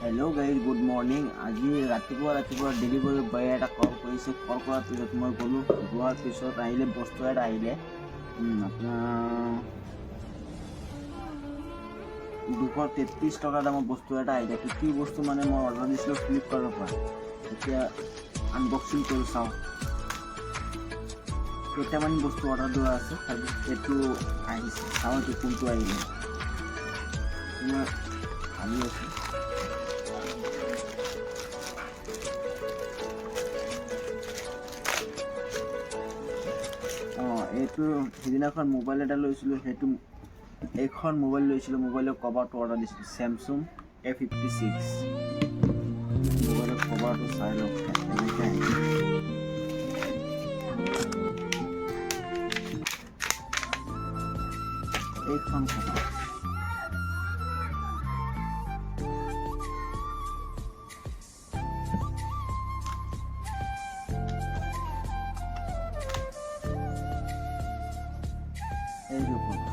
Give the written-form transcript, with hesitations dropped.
Hello' guys, good morning. আজি ৰাতিপুৱা delivery বয়ে এটা কল কৰিছে। কল কৰাৰ পিছত মই গ'লোঁ। যোৱাৰ পিছত আহিলে বস্তু এটা আহিলে আপোনাৰ 233 টকা দামৰ বস্তু এটা আহিলে। কি বস্তু মানে মই অৰ্ডাৰ দিছিলোঁ ফ্লিপকাৰ্টৰ পৰা। এতিয়া আনবক্সিং কৰি চাওঁ। কেইটামান বস্তু অৰ্ডাৰ দিয়া আছে, এইটো আহিছে। চাওঁ এইটো কোনটো আহিলে। মই ভাবি আছোঁ এইটো সেইদিনাখন মোবাইল এটা লৈছিলোঁ, এইখন মোবাইল লৈছিলোঁ। মোবাইলৰ কভাৰটো অৰ্ডাৰ দিছিলোঁ, চেমচুং A56। মোবাইলৰ কভাৰটো চাই লওক, এনেকৈ আহিছে। এইখন কভাৰ এই দেখুন।